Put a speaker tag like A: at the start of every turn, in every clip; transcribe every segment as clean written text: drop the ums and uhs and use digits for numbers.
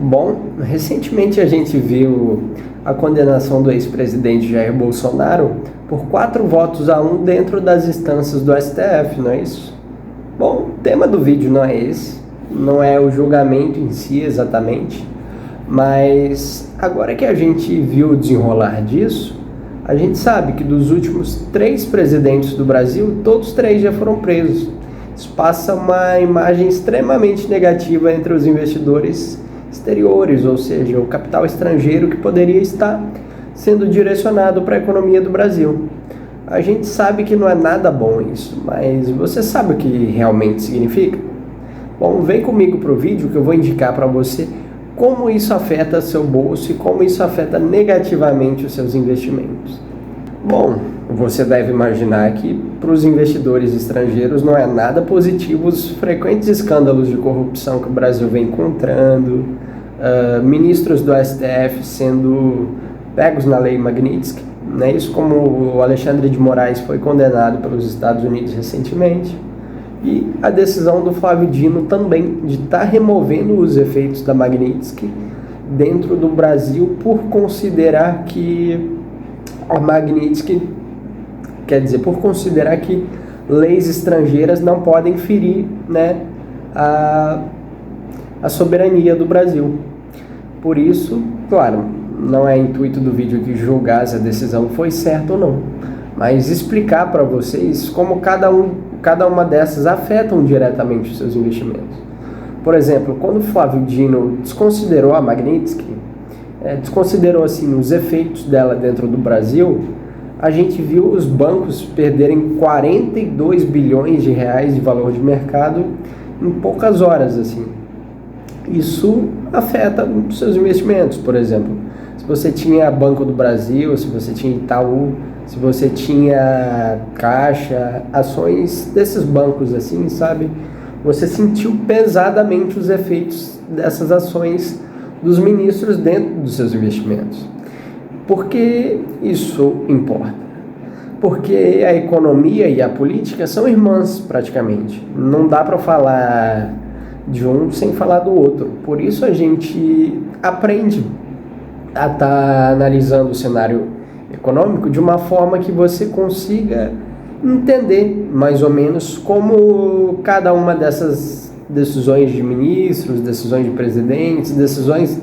A: Bom, recentemente a gente viu a condenação do ex-presidente Jair Bolsonaro por 4 votos a 1 dentro das instâncias do STF, não é isso? Bom, o tema do vídeo não é esse, não é o julgamento em si exatamente, mas agora que a gente viu o desenrolar disso, a gente sabe que dos últimos 3 presidentes do Brasil, todos 3 já foram presos. Isso passa uma imagem extremamente negativa entre os investidores exteriores, ou seja, o capital estrangeiro que poderia estar sendo direcionado para a economia do Brasil. A gente sabe que não é nada bom isso, mas você sabe o que realmente significa? Bom, vem comigo para o vídeo que eu vou indicar para você como isso afeta seu bolso e como isso afeta negativamente os seus investimentos. Bom, você deve imaginar que para os investidores estrangeiros não é nada positivo os frequentes escândalos de corrupção que o Brasil vem encontrando, ministros do STF sendo pegos na lei Magnitsky, né? Isso como o Alexandre de Moraes foi condenado pelos Estados Unidos recentemente, e a decisão do Flávio Dino também de estar removendo os efeitos da Magnitsky dentro do Brasil por considerar que a Magnitsky, por considerar que leis estrangeiras não podem ferir, né, a soberania do Brasil. Por isso, claro, não é intuito do vídeo aqui julgar se a decisão foi certa ou não, mas explicar para vocês como cada uma dessas afetam diretamente os seus investimentos. Por exemplo, quando Flávio Dino desconsiderou a Magnitsky, desconsiderou assim os efeitos dela dentro do Brasil, a gente viu os bancos perderem 42 bilhões de reais de valor de mercado em poucas horas, assim. Isso afeta os seus investimentos, por exemplo. Se você tinha Banco do Brasil, se você tinha Itaú, se você tinha Caixa, ações desses bancos assim, sabe? Você sentiu pesadamente os efeitos dessas ações dos ministros dentro dos seus investimentos. Por que isso importa? Porque a economia e a política são irmãs praticamente. Não dá para falar de um sem falar do outro. Por isso a gente aprende a estar analisando o cenário econômico de uma forma que você consiga entender mais ou menos como cada uma dessas decisões de ministros, decisões de presidentes, decisões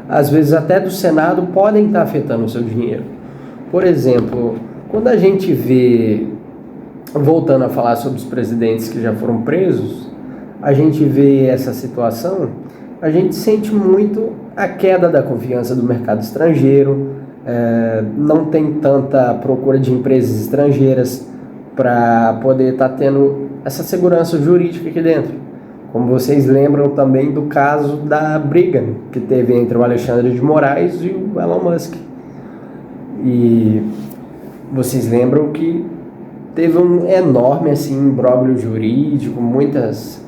A: às vezes até do Senado podem estar afetando o seu dinheiro. Por exemplo, quando a gente vê, voltando a falar sobre os presidentes que já foram presos, a gente vê essa situação, a gente sente muito a queda da confiança do mercado estrangeiro, não tem tanta procura de empresas estrangeiras para poder estar tendo essa segurança jurídica aqui dentro. Como vocês lembram também do caso da briga que teve entre o Alexandre de Moraes e o Elon Musk. E vocês lembram que teve um enorme assim, imbróglio jurídico, muitas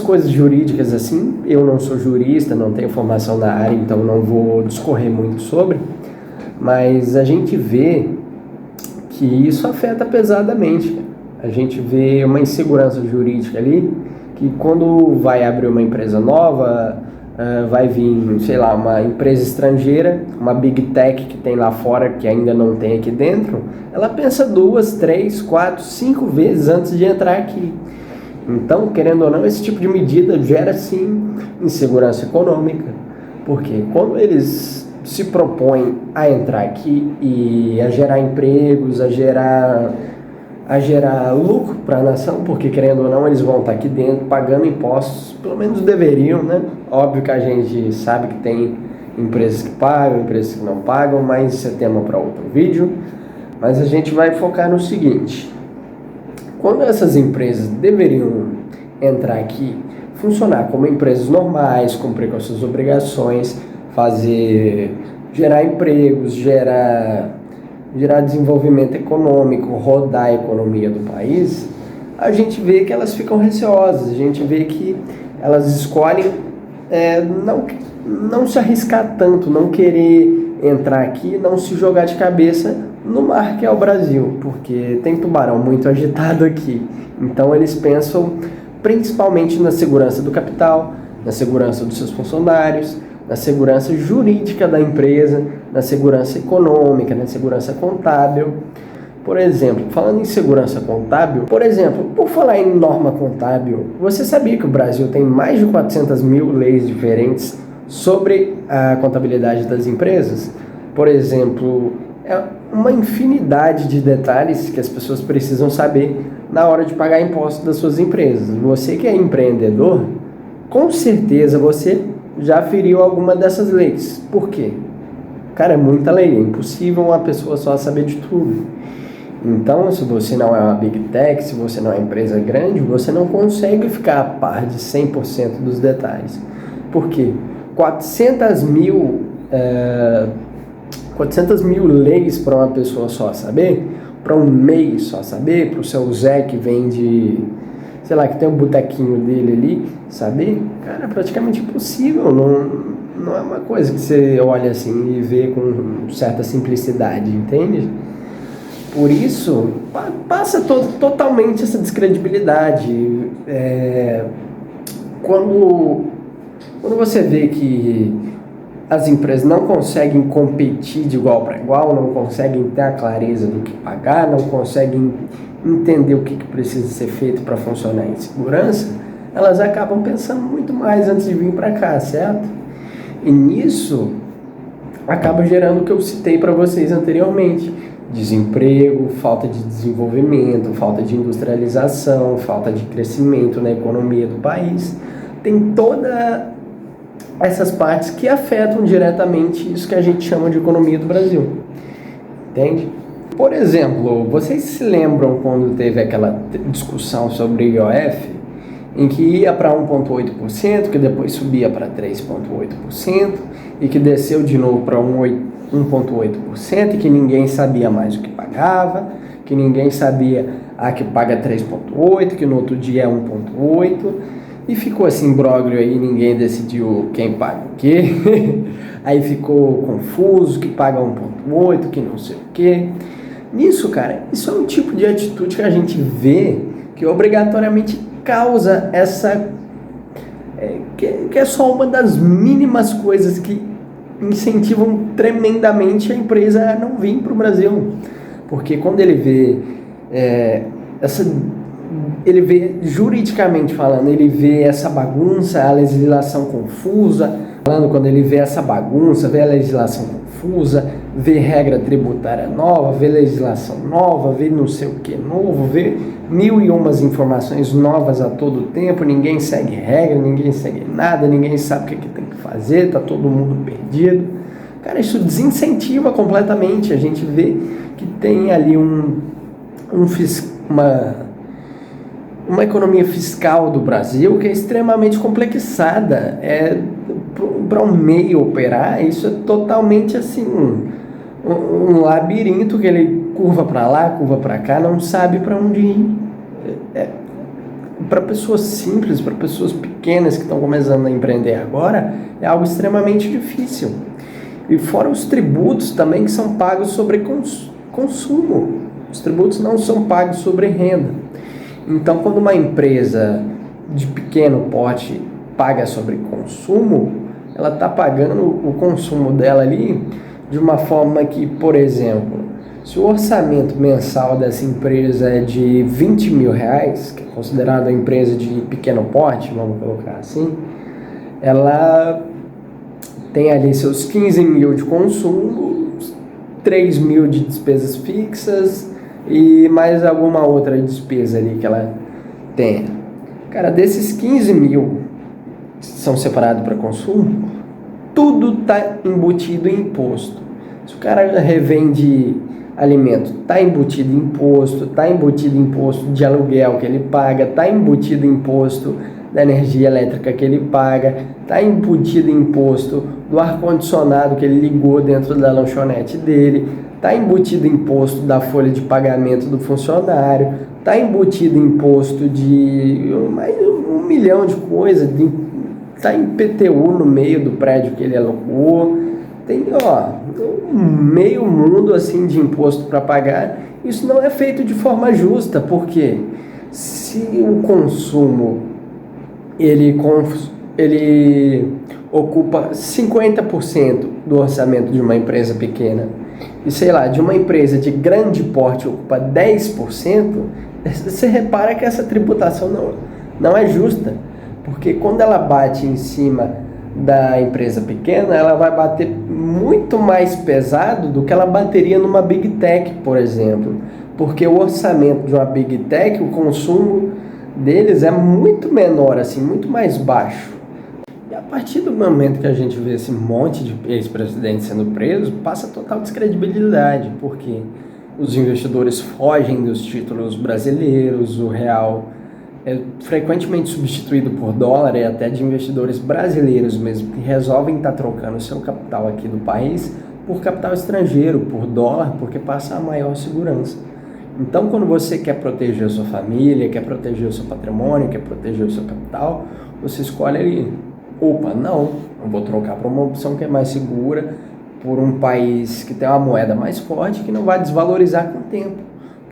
A: coisas jurídicas assim. Eu não sou jurista, não tenho formação na área, então não vou discorrer muito sobre, mas a gente vê que isso afeta pesadamente. A gente vê uma insegurança jurídica ali, que quando vai abrir uma empresa nova, vai vir, sei lá, uma empresa estrangeira, uma big tech que tem lá fora que ainda não tem aqui dentro, ela pensa 2, 3, 4, 5 vezes antes de entrar aqui. Então, querendo ou não, esse tipo de medida gera sim insegurança econômica, porque quando eles se propõem a entrar aqui e a gerar empregos, a gerar lucro para a nação, porque querendo ou não eles vão estar aqui dentro pagando impostos, pelo menos deveriam, né? Óbvio que a gente sabe que tem empresas que pagam, empresas que não pagam, mas isso é tema para outro vídeo. Mas a gente vai focar no seguinte: quando essas empresas deveriam entrar aqui, funcionar como empresas normais, cumprir com as suas obrigações, gerar empregos, gerar desenvolvimento econômico, rodar a economia do país, a gente vê que elas ficam receosas, a gente vê que elas escolhem não se arriscar tanto, não querer entrar aqui, não se jogar de cabeça no mar que é o Brasil, porque tem tubarão muito agitado aqui. Então eles pensam principalmente na segurança do capital, na segurança dos seus funcionários, na segurança jurídica da empresa, na segurança econômica, na segurança contábil. Por exemplo, falando em segurança contábil, por falar em norma contábil, você sabia que o Brasil tem mais de 400 mil leis diferentes sobre a contabilidade das empresas? Por exemplo, é uma infinidade de detalhes que as pessoas precisam saber na hora de pagar impostos das suas empresas. Você que é empreendedor, com certeza você já feriu alguma dessas leis. Por quê? Cara, é muita lei, é impossível uma pessoa só saber de tudo. Então, se você não é uma Big Tech, se você não é uma empresa grande, você não consegue ficar a par de 100% dos detalhes. Por quê? 400 mil leis para uma pessoa só saber, para um MEI só saber, para o seu Zé que vende, sei lá, que tem um botequinho dele ali, saber, cara, é praticamente impossível. Não é uma coisa que você olha assim e vê com certa simplicidade, entende? Por isso, passa totalmente essa descredibilidade. Quando você vê que as empresas não conseguem competir de igual para igual, não conseguem ter a clareza do que pagar, não conseguem entender o que precisa ser feito para funcionar em segurança, elas acabam pensando muito mais antes de vir para cá, certo? E nisso acaba gerando o que eu citei para vocês anteriormente: desemprego, falta de desenvolvimento, falta de industrialização, falta de crescimento na economia do país. Tem todas essas partes que afetam diretamente isso que a gente chama de economia do Brasil, entende? Por exemplo, vocês se lembram quando teve aquela discussão sobre IOF, em que ia para 1,8%, que depois subia para 3,8% e que desceu de novo para 1,8%, e que ninguém sabia mais o que pagava, que ninguém sabia que paga 3,8%, que no outro dia é 1,8%, e ficou esse imbróglio aí, ninguém decidiu quem paga o quê, aí ficou confuso, que paga 1,8%, que não sei o quê. Nisso, cara, isso é um tipo de atitude que a gente vê que obrigatoriamente causa essa... que é só uma das mínimas coisas que incentivam tremendamente a empresa a não vir para o Brasil. Porque quando ele vê ele vê, juridicamente falando, ele vê essa bagunça, a legislação confusa, quando ele vê essa bagunça, vê a legislação confusa, vê regra tributária nova, vê legislação nova, vê não sei o que novo, vê mil e umas informações novas a todo tempo, ninguém segue regra, ninguém segue nada, ninguém sabe o que tem que fazer, tá todo mundo perdido. Cara, isso desincentiva completamente. A gente vê que tem ali uma economia fiscal do Brasil que é extremamente complexada. Para um MEI operar, isso é totalmente assim, um labirinto que ele curva para lá, curva para cá, não sabe para onde ir. Para pessoas simples, para pessoas pequenas que estão começando a empreender agora, é algo extremamente difícil. E fora os tributos também, que são pagos sobre consumo. Os tributos não são pagos sobre renda. Então, quando uma empresa de pequeno porte paga sobre consumo, ela está pagando o consumo dela ali de uma forma que, por exemplo, se o orçamento mensal dessa empresa é de 20 mil reais, que é considerada uma empresa de pequeno porte, vamos colocar assim, ela tem ali seus 15 mil de consumo, 3 mil de despesas fixas e mais alguma outra despesa ali que ela tenha. Cara, desses 15 mil que são separados para consumo, tudo está embutido em imposto. Se o cara revende alimento, está embutido imposto, está embutido imposto de aluguel que ele paga, está embutido imposto da energia elétrica que ele paga, está embutido imposto do ar-condicionado que ele ligou dentro da lanchonete dele, está embutido imposto da folha de pagamento do funcionário, está embutido imposto de mais 1 milhão de coisas, está em PTU no meio do prédio que ele alugou, tem meio mundo assim de imposto para pagar. Isso não é feito de forma justa, porque se o consumo ele ele ocupa 50% do orçamento de uma empresa pequena, e sei lá, de uma empresa de grande porte ocupa 10%, você repara que essa tributação não é justa, porque quando ela bate em cima da empresa pequena, ela vai bater muito mais pesado do que ela bateria numa Big Tech, por exemplo, porque o orçamento de uma Big Tech, o consumo deles é muito menor, assim, muito mais baixo. E a partir do momento que a gente vê esse monte de ex-presidentes sendo presos, passa total descredibilidade, porque os investidores fogem dos títulos brasileiros, o real é frequentemente substituído por dólar, e até de investidores brasileiros mesmo, que resolvem estar trocando o seu capital aqui do país por capital estrangeiro, por dólar, porque passa a maior segurança. Então, quando você quer proteger a sua família, quer proteger o seu patrimônio, quer proteger o seu capital, você escolhe ali, opa, não, eu vou trocar para uma opção que é mais segura, por um país que tem uma moeda mais forte, que não vai desvalorizar com o tempo.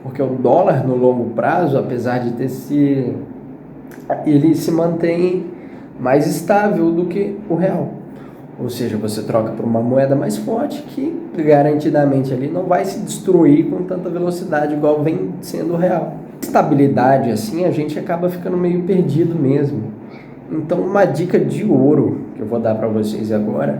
A: Porque o dólar no longo prazo, apesar de ele se mantém mais estável do que o real. Ou seja, você troca por uma moeda mais forte que garantidamente ali não vai se destruir com tanta velocidade igual vem sendo o real. Estabilidade assim, a gente acaba ficando meio perdido mesmo. Então, uma dica de ouro que eu vou dar para vocês agora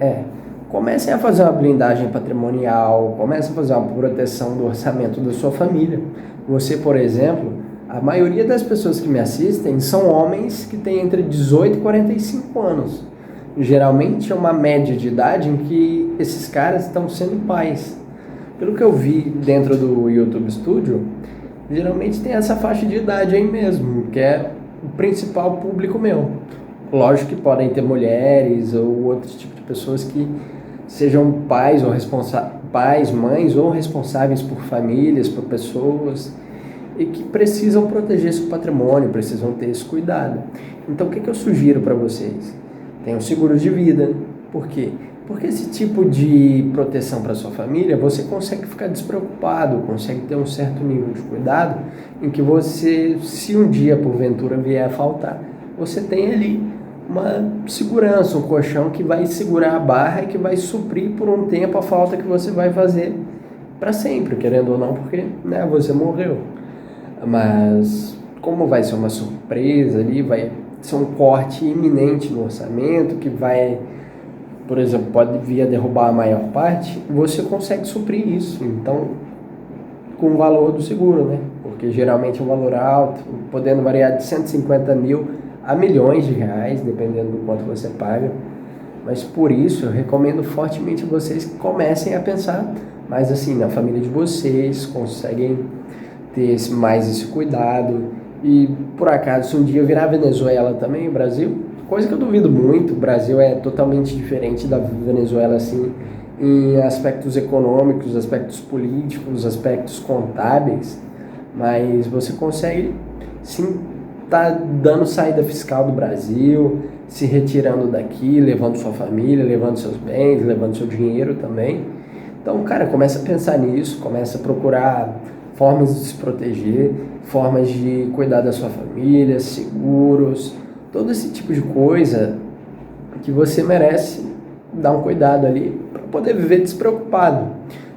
A: é: comecem a fazer uma blindagem patrimonial, comecem a fazer uma proteção do orçamento da sua família. Você, por exemplo, a maioria das pessoas que me assistem são homens que têm entre 18 e 45 anos. Geralmente é uma média de idade em que esses caras estão sendo pais. Pelo que eu vi dentro do YouTube Studio, geralmente tem essa faixa de idade aí mesmo, que é o principal público meu. Lógico que podem ter mulheres ou outros tipos de pessoas que sejam pais, mães ou responsáveis por famílias, por pessoas, e que precisam proteger seu patrimônio, precisam ter esse cuidado. Então, o que eu sugiro para vocês? Tenham seguros de vida. Por quê? Porque esse tipo de proteção para sua família, você consegue ficar despreocupado, consegue ter um certo nível de cuidado, em que você, se um dia porventura vier a faltar, você tem ali uma segurança, um colchão que vai segurar a barra e que vai suprir por um tempo a falta que você vai fazer para sempre, querendo ou não, porque você morreu. Mas como vai ser uma surpresa ali, vai ser um corte iminente no orçamento que vai, por exemplo, pode vir a derrubar a maior parte, você consegue suprir isso, então, com o valor do seguro, né? Porque geralmente é um valor alto, podendo variar de 150 mil a milhões de reais, dependendo do quanto você paga. Mas por isso eu recomendo fortemente a vocês que comecem a pensar mais assim na família de vocês, conseguem ter mais esse cuidado. E por acaso, se um dia virar Venezuela também, o Brasil, coisa que eu duvido muito, o Brasil é totalmente diferente da Venezuela assim, em aspectos econômicos, aspectos políticos, aspectos contábeis, mas você consegue sim tá dando saída fiscal do Brasil, se retirando daqui, levando sua família, levando seus bens, levando seu dinheiro também. Então, cara, começa a pensar nisso, começa a procurar formas de se proteger, formas de cuidar da sua família, seguros, todo esse tipo de coisa que você merece dar um cuidado ali para poder viver despreocupado.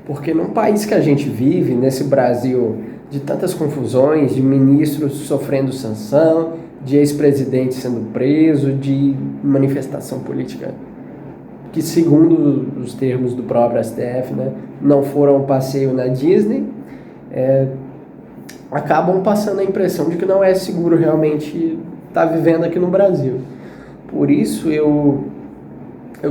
A: Porque num país que a gente vive, nesse Brasil de tantas confusões, de ministros sofrendo sanção, de ex-presidente sendo preso, de manifestação política que, segundo os termos do próprio STF, não foram um passeio na Disney, acabam passando a impressão de que não é seguro realmente estar vivendo aqui no Brasil. Por isso eu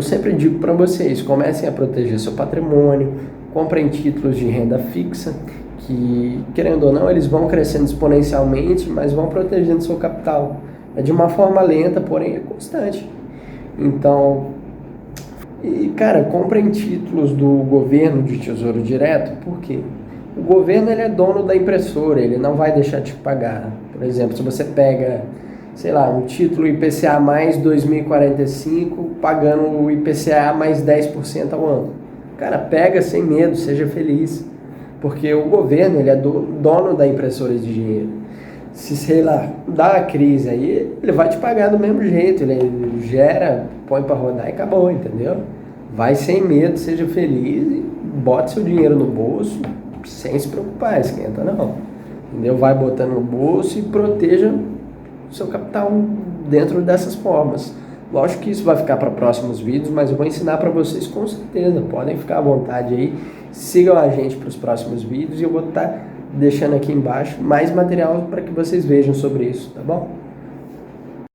A: sempre digo para vocês, comecem a proteger seu patrimônio, comprem títulos de renda fixa, que, querendo ou não, eles vão crescendo exponencialmente, mas vão protegendo seu capital. É de uma forma lenta, porém é constante. Então, cara, comprem títulos do governo de Tesouro Direto, por quê? O governo ele é dono da impressora, ele não vai deixar de pagar. Por exemplo, se você pega, sei lá, um título IPCA mais 2045, pagando o IPCA mais 10% ao ano. Cara, pega sem medo, seja feliz. Porque o governo ele é dono da impressora de dinheiro. Se, sei lá, dá a crise aí, ele vai te pagar do mesmo jeito, ele gera, põe para rodar e acabou, entendeu? Vai sem medo, seja feliz e bota seu dinheiro no bolso sem se preocupar, esquenta não. Entendeu? Vai botando no bolso e proteja o seu capital dentro dessas formas. Lógico que isso vai ficar para próximos vídeos, mas eu vou ensinar para vocês com certeza. Podem ficar à vontade aí, sigam a gente para os próximos vídeos e eu vou estar deixando aqui embaixo mais material para que vocês vejam sobre isso, tá bom?